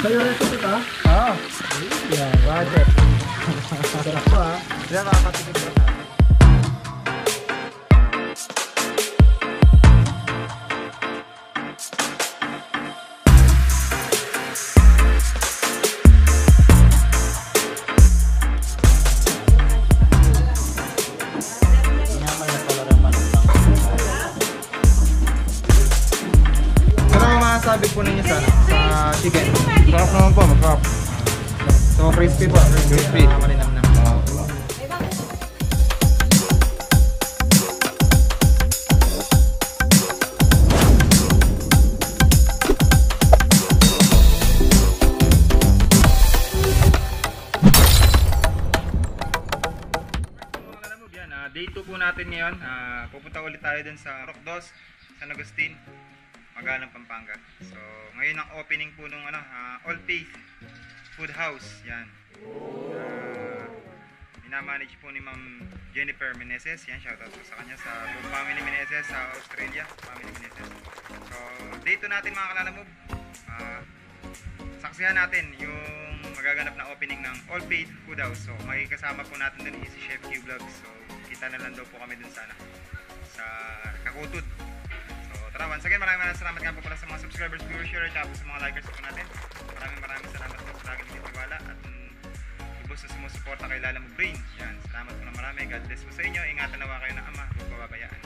Sa'yo recipe ka? Oo. Yeah, budget. Sarap ko ha. Diyan makakatikin ko sa akin. Masasabi po ninyo sa chicken. Masarap naman po, masarap. So crispy po, crispy. Malinamnam. Day 2 po natin ngayon. Pupunta ulit tayo dun sa Rockdos, San Agustin, Magalang, Pampanga. So, ngayon ang opening po nung All Faith Food House. Yan. Minamanage po ni Ma'am Jennifer Meneses. Yan, shoutout po sa kanya sa family Meneses sa Australia. Family Meneses. So, day 2 natin mga kalalamove. Saksihan natin yung magaganap na opening ng All Faith Food House. So, makikasama po natin dun si Chef Q Vlogs. So, kita na lang daw po kami dun sa Kakutod. Tara, once again, maraming salamat nga po pala sa mga subscribers, viewers, share, at sa mga likers po natin. Maraming salamat po sa laging nagtitiwala at lubos na sumusuporta kay Lala Brain. Yan, salamat po na marami. God bless po sa inyo. Ingatan nawa kayo ng Ama, huwag pababayaan.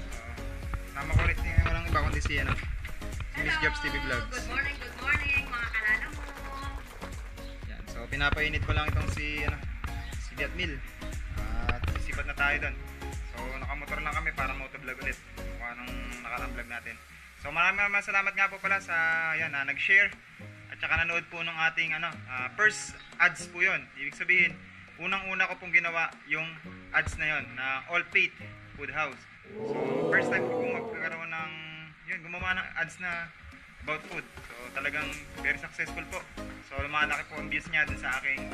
So, sama ko ulit ngayon walang iba kundi si Miss Jobs TV Vlogs. Good morning mga kalala mo. Yan, so pinapainit ko lang itong si Vietmil. At sisipat na tayo doon. So, nakamotor lang kami para motovlog ulit. Kung anong nakarang vlog natin. So, maraming salamat nga po pala sa nag-share at saka nanood po ng ating first ads po yon. Ibig sabihin, unang-una ko pong ginawa yung ads na yon na All Faith Food House. So, first time ko pong magkaroon ng gumawa ng ads na about food. So, talagang very successful po. So, lumalaki po ang views niya dun sa aking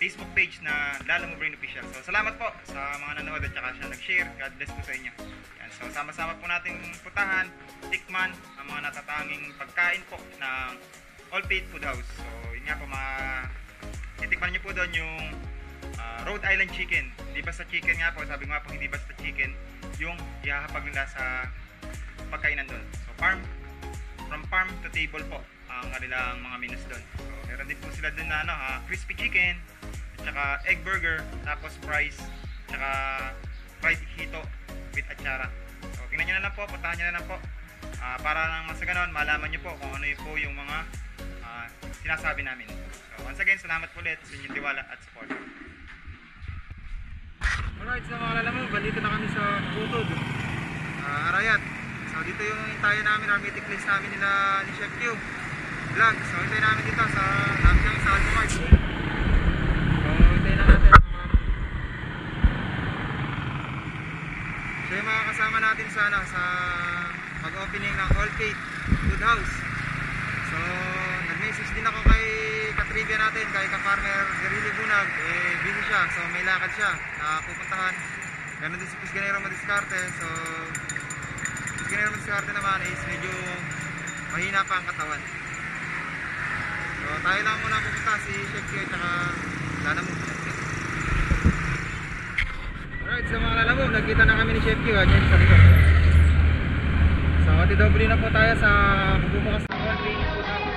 Facebook page na Lala Mo Brain Official. So, salamat po sa mga nanood at saka siya nag-share. God bless po sa inyo. Yan. So, sama-sama po natin puntahan, tikman ang mga natatanging pagkain po ng All Faith Food House. So, yun nga po, titikman nyo po doon yung Rhode Island chicken. Hindi basta chicken nga po, sabi nga po hindi basta chicken yung ihahapag nila sa pagkainan doon. So, from farm to table po ang kanilang mga menus doon. So, meron din po sila doon na crispy chicken, at saka egg burger, tapos fries, saka fried hito with atsara. So, tingnan nyo na lang po, puntahan nyo na lang po. Para nang mas ganon, malaman nyo po kung ano yung po yung mga sinasabi namin. So, once again, salamat po ulit sa inyong tiwala at support. Alright, so mga lalaman, bandito na kami sa Kakutod, Arayat. So, dito yung hintayan namin, our meeting place namin ni Chef Q Vlog. So, hintayin namin dito sa Alphamart. So, hintayin na natin. So, yung mga kasama natin sa mag-opening ng All Faith Food House. So, nag-message din ako kay katrivia natin, kay ka-farmer Garili Bunag. Busy siya, so may lakad siya na pupuntahan. Ganon din si Pisganero Madiscarte. So, Pisganero Madiscarte naman is medyo mahina pa ang katawan. So, tayo lang muna pupunta, si Chef Q at saka Lala Mo. Alright, so mga Lala Mo, nagkita na kami ni Chef Q at yan sa likod. So, matidobli na po tayo sa magbubukas ng All Faith Food House.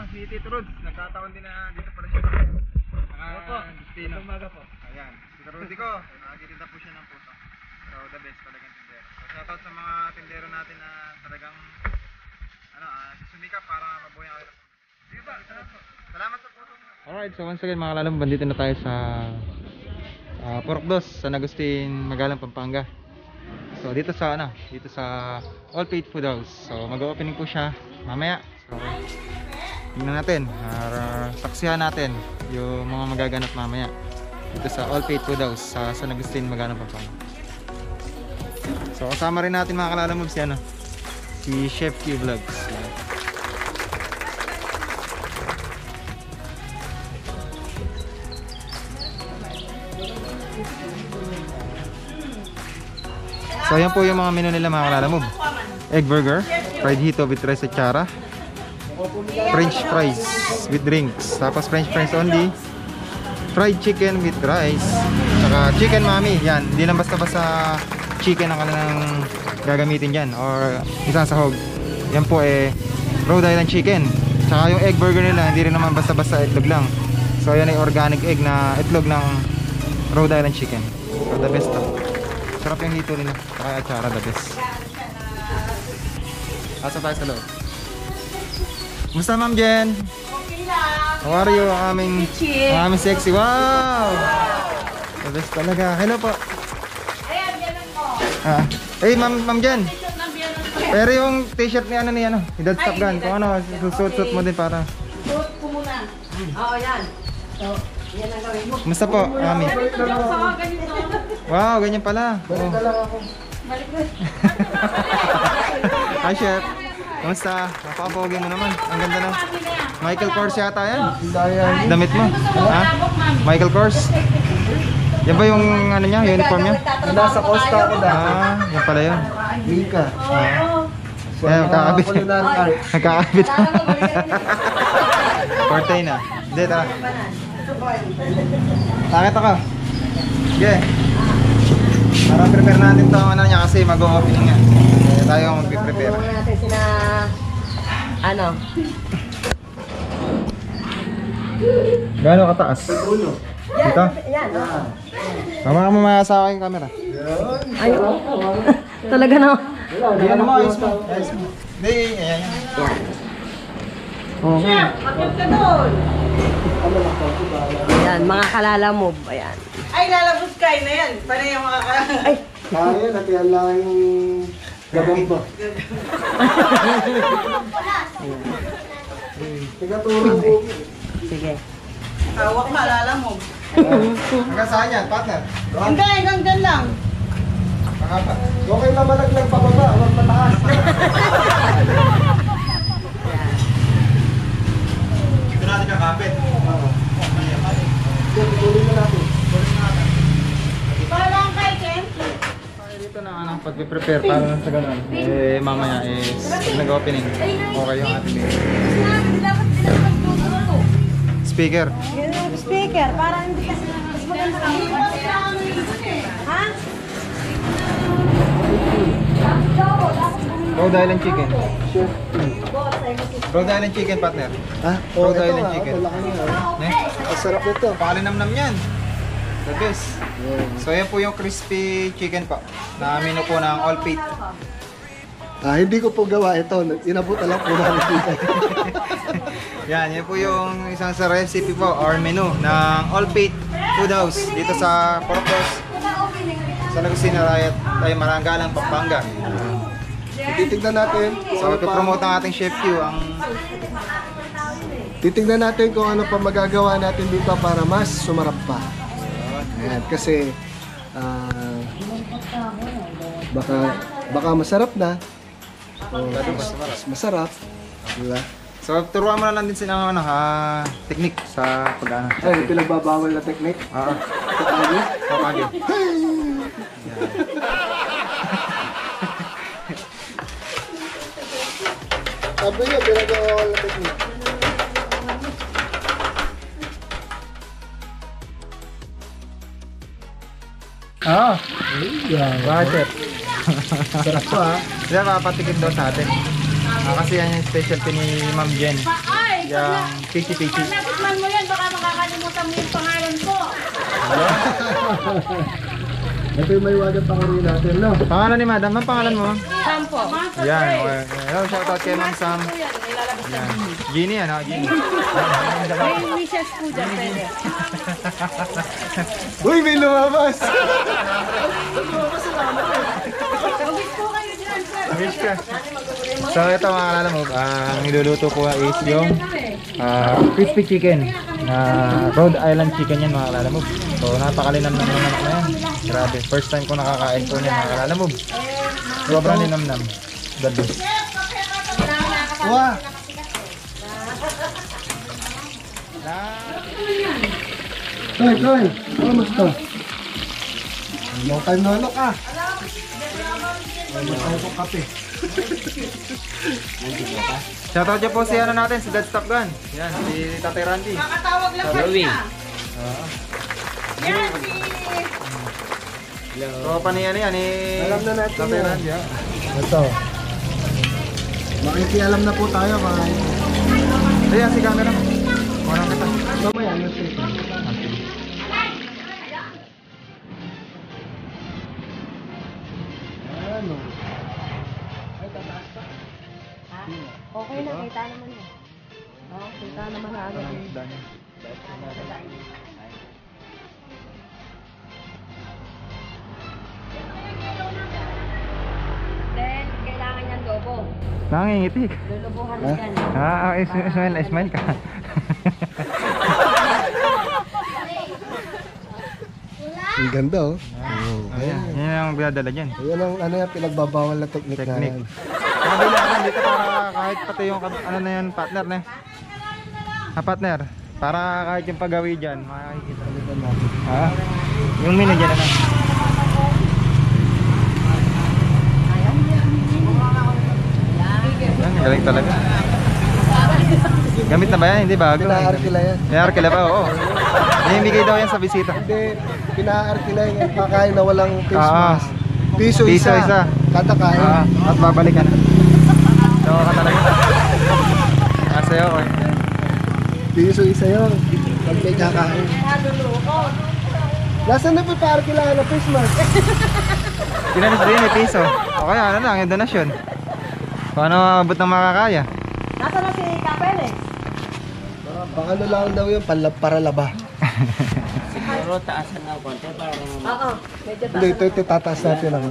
si Tito Rods. Nagkataon din na dito pala siya. Opo. Destino. Umaga po. Ayan, Tito Rudy ko. Nagtitinda po siya ng puso. So, the best talagang tindero. So, shoutout sa mga tindero natin na talagang sumikap para mabuhay kayo. Sige ba? Salamat sa puso. Alright, so once again mga kalalam, bandito na tayo sa Porokdos, San Agustin, Magalang, Pampanga. So dito sa All Paid Food House. So mag-opening po siya mamaya. So tingnan natin, saksihan natin yung mga magaganap mamaya dito sa All Paid Food House sa San Agustin, Magalang, Pampanga. So kasama rin natin mga kalalam si Chef Q Vlogs. So ayan po yung mga menu nila mga kalalamog. Egg burger, fried hito with rice at chara, french fries with drinks, tapos french fries only, fried chicken with rice, saka chicken mami. Yan, hindi lang basta-basta chicken ang kanilang gagamitin dyan or isang sahog. Yan po Rhode Island chicken. Saka yung egg burger nila, hindi rin naman basta-basta itlog lang. So yan ay organic egg na itlog ng Rhode Island chicken. So the best to. Sarap yung hito nila. Saka atsara, the best. Asa tayo sa loob. Kumusta Ma'am Jen? Okay lang. How are you? Ang aming sexy. Wow! The best talaga. Hello po. Ayan, biyanan ko. Hey Ma'am Jen. T-shirt ng biyanan ko. Pero yung t-shirt ni ni Dad Stop Gun. Kung ano, susuot mo din para. Suot ko muna. Oo, yan. So, yan ang gawin mo. Kumusta po? Ami. Ganito dyan sa ganito. Wow, ganyan pala. Balik na lang ako. Balik ko. Hi Chef. Kumusta? Napaka-pogi mo naman. Ang ganda na. Michael Kors yata yan. Dahil Damit mo. Ha? Michael Kors. Yan ba yung niya, uniform niya? nasa Costa ako Yan pala yun. Mika. Yan, kakabit. Culinary art. Nagkakabit. Forte na. Hindi, tara. Takit ako. Sige. Para prepare natin ito niya kasi mag-opening nga. Tayo ang mag-prepare. Tulungan natin sina... Ano? Gaano kataas? Dito? Yan, oo. Tama ka mamaya sa aking camera. Ay, talaga na. Hindi, ano mo, ayos mo. Ayos mo. Hindi, ayan. Chef, bakit ka doon? Ayan, mga kalalamob. Ayan. Ay, lalabos kayo na yan. Para yung mga Ay, Kaya natin lang yung gabang ba. Tigaturo ko. sige. hawak ka, lalamog. Hanggang saan yan, partner? Hindi, hanggang dyan lang. Pakapa. Okay na malaglag pababa, huwag pataas. Ito natin kakapit. Tuloy na natin. Parang kay Ken. Dito na ang pag-prepare para sa ganun. Mamaya nag-opening. Okay yung ating speaker. Speaker, para hindi kasi mas maganda lang. Ha? Rhode Island chicken. Rhode Island chicken, partner. Ha? Rhode Island chicken. Malaki na. Ne? Ang sarap nito. Pakalinamnam yan. The best. So yan po yung crispy chicken po. Na menu po ng All Paid. Hindi ko po gawa ito. Inabot na lang po namin dito. Yan po yung isang sa recipe po or menu ng All Paid Food House dito sa Porokdos, sa Agustin tayo Marangalang, Pampanga. Titignan natin. So ipopromote ang ating Chef Q ang Titignan natin kung ano pa magagawa natin dito para mas sumarap pa. Ayan, kasi baka masarap na. O mas masarap. Diba? So turuan mo na lang din sila ng technique sa pag-ano. Ay, pinagbabawal na technique. Oo. Kaya, Okay. sabi niya, pinagbabawal na technique. Bakit? Sarap to ha. Diba papatikin daw sa atin. Kasi yan yung specialty ni Ma'am Jen. Yung pichi-pichi. Pag natikman mo yan, baka makakalimutan mo yung pangalan ko. Ito yung may wagang pakuri natin, no? Pangalan ni Madam, ang pangalan mo? Sampo. Yan, okay. Hello, shoutout kay Ma'am Sam. Yan. Jeannie, ano? Jeannie. May Mrs. po dyan, pwede. Uy, may lumabas! Mag-wish po kayo dyan, sir. Wish ka. So ito mga kalala mo, ang niluluto ko is yung crispy chicken. Rhode Island chicken yan mga kalala mo. So napakalinam ng naman na yan. Grabe, first time ko nakakain ko niyan mga kalala mo. Sobrang linamnam. The best. Wow! Toy, Toy! Kamusta? Long time no look ah! Ano ko kape? Shoutout niyo po si ano natin, si Dad Stop Gun. Yan, si Tatay Randy. Kakatawag lang Sabi. siya. Yan, So pa niya yan eh. Alam na natin Tatay yan. Randy. Ito. Makikialam na po tayo mga... Ayan si camera. Kuha kita. Mamaya, ano siya? Ano? Okay na, kita naman eh. Oo, kita naman na agad eh. Then, kailangan niyang lobo. Nangingitik. Lulubuhan Ha? dyan. Smile ka. Ang ganda oh. Ayan, yan ang pinadala dyan. Ayan ang ano yan, pinagbabawal na technique na Technique. yan. Kabila ka lang dito para kahit pati yung ano na yan, partner na. Partner. Para kahit yung paggawi dyan, makikita. Ha? Yung menu dyan na. Yan, galing talaga. Gamit na ba yan? Hindi bago. Pinaarkila yan. Pinaarkila pa, oo. Hinimigay daw yan sa bisita. Hindi, pinaarkila yan. Kakain na walang face Ah. mask. Piso Piso isa. isa. Kada kain. At babalik ka na. So, ka talaga. Masaya ko eh. Piso isa yun. Pag may kakain. Nasaan na pinaarkila na face mask? Pinanis din may piso. O kaya ano lang, yung donasyon. Paano abot ng makakaya? Nasaan na si Kapeles? Baka ano lang daw yun, para laba. Siguro taasan na konti para... Oo, medyo Hindi, ito tataas natin lang.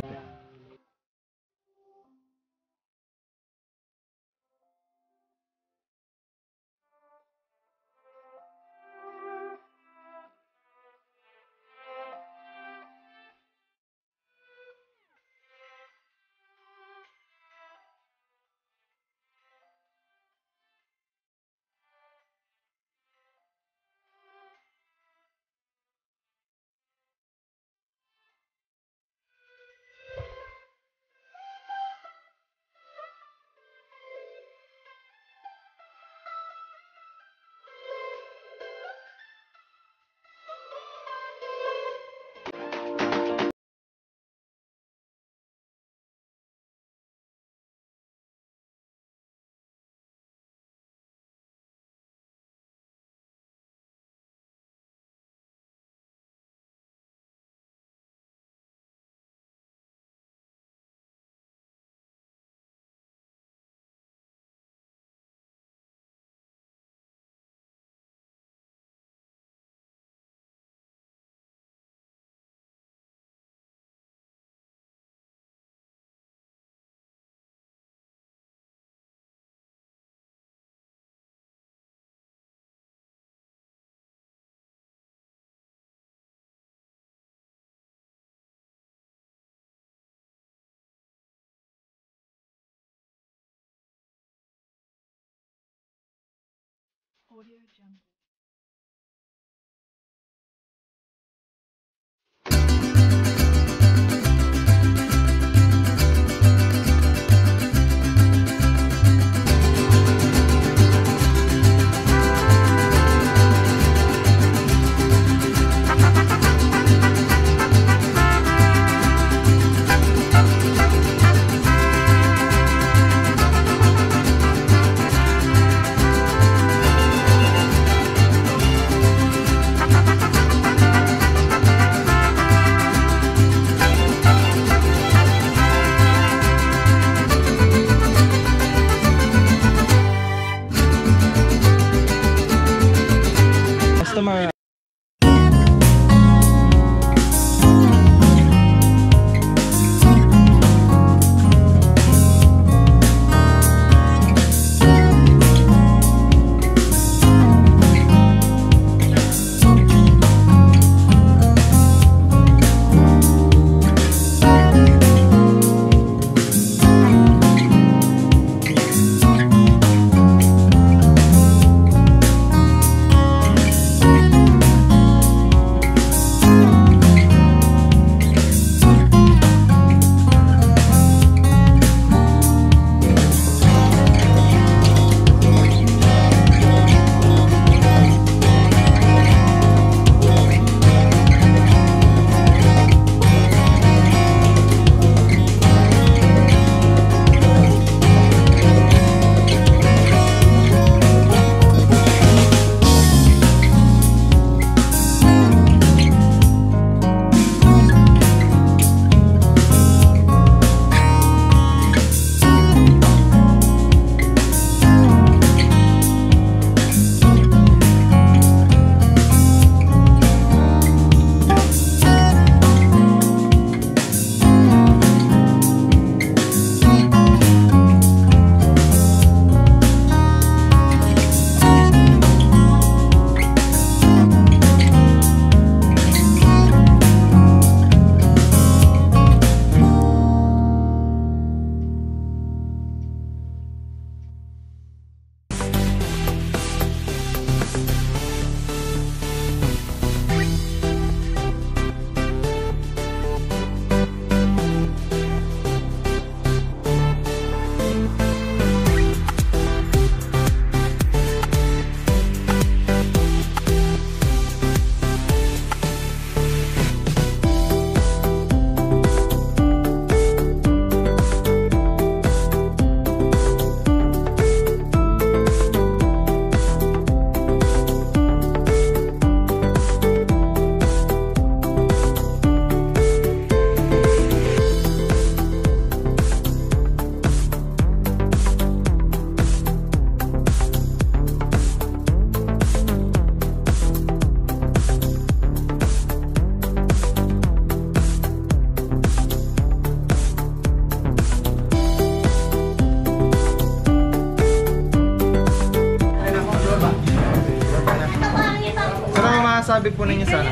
masasabi po ninyo sa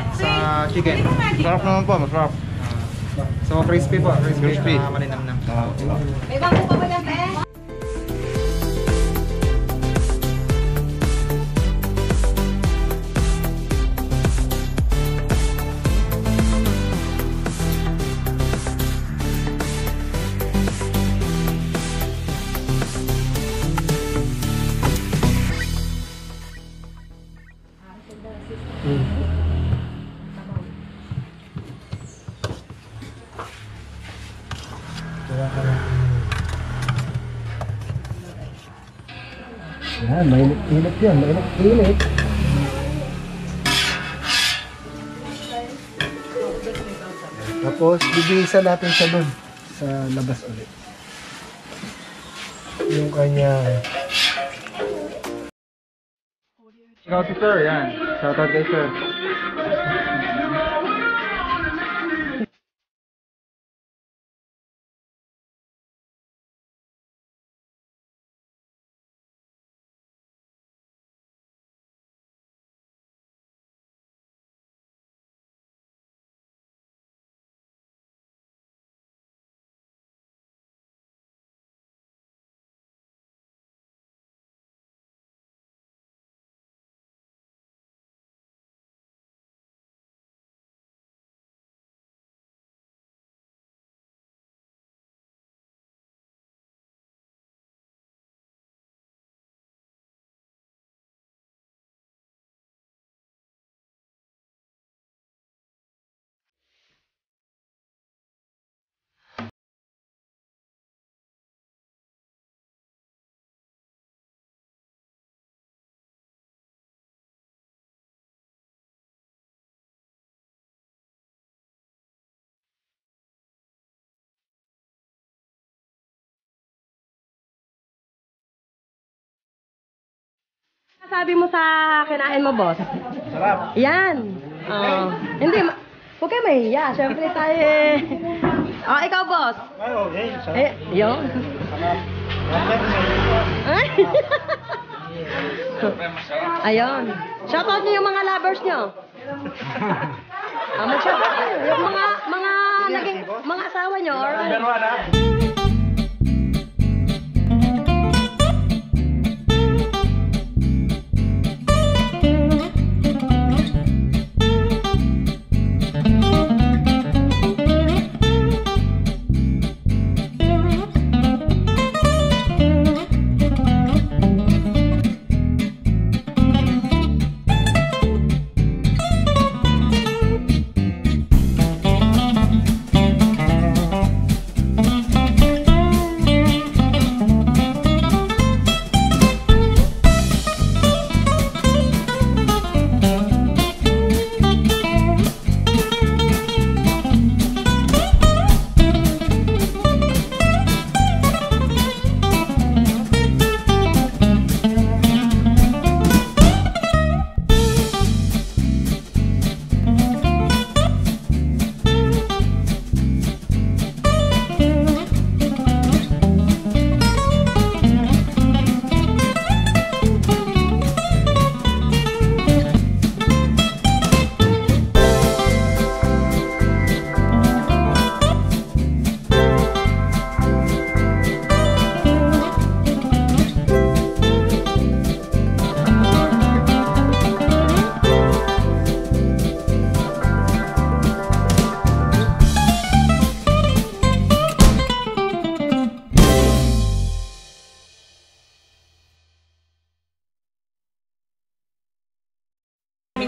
chicken? Masarap naman po, masarap. So crispy po, crispy. Malinamnam. May bangko pa ba yan, pe? Yan, mainit-init yan. Mainit-init. Tapos, bibihisan natin siya dun sa labas ulit. Yung kanya... Ikaw si Sir, yan. Shoutout kay Sir. Sabi mo sa kinain mo, boss? Sarap. Yan. Oh. Hindi, huwag kayo mahiya. Siyempre tayo eh. Oh, ikaw, boss. Ay, okay. Sarap. Eh, yun. Sarap. Ay. Ayun. Shoutout niyo yung mga lovers niyo. Mag-shoutout kayo. Yung mga asawa niyo. Alright. Number 1, ha?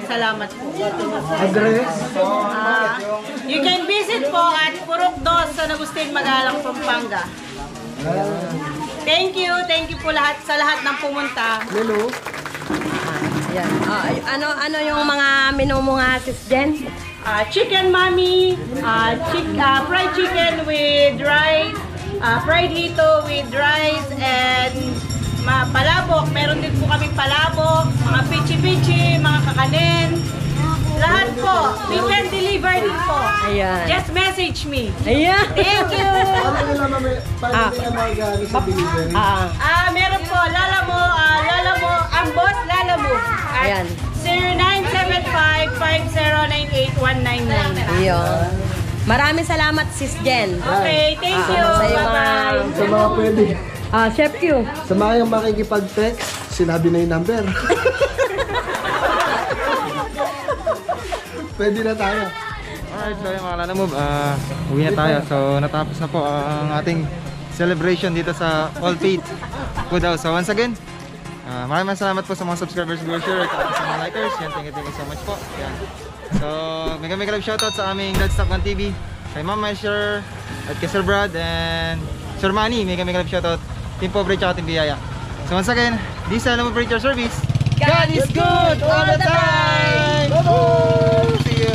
Salamat po. Address? You can visit po at Purok 2 San Agustin, Magalang, Pampanga. Thank you po sa lahat ng pumunta. Menu? Yan. Ano yung mga menu mo nga, Sis Jen? Chicken mami, fried chicken with rice, fried hito with rice, and palabok. Meron din po kami palabok, mga pichi-pichi, mga kakanin. lahat po. We can deliver din po. Ayan. Just message me. Ayan. Thank you. Paano nila paano nila mag-ano sa delivery? Meron po, Lalamo, ang boss Lalamo. Ayan. 0975-5098-199. Ayun. Maraming salamat, Sis Jen. Okay, thank you. Sa'yo, Bye-bye. ma'am. Sa mga pwede, Chef Q. sa mga yung makikipag-text, sinabi na yung number. Pwede na tayo. Alright, so yung mga Lala Move, uwi na tayo. So natapos na po ang ating celebration dito sa All Faith Food House. So once again, maraming salamat po sa mga subscribers, viewers, at sa mga likers. Yan, thank you so much po. Yan. So mega love shoutout sa aming Dad Stockman TV, kay Ma'am Mesher, at kay Sir Brad, and Sir Manny. Mega love shoutout, Team Pobre, at Team Biyaya. So once again, this is Lala Move Preacher Service. God is good all the time! See you!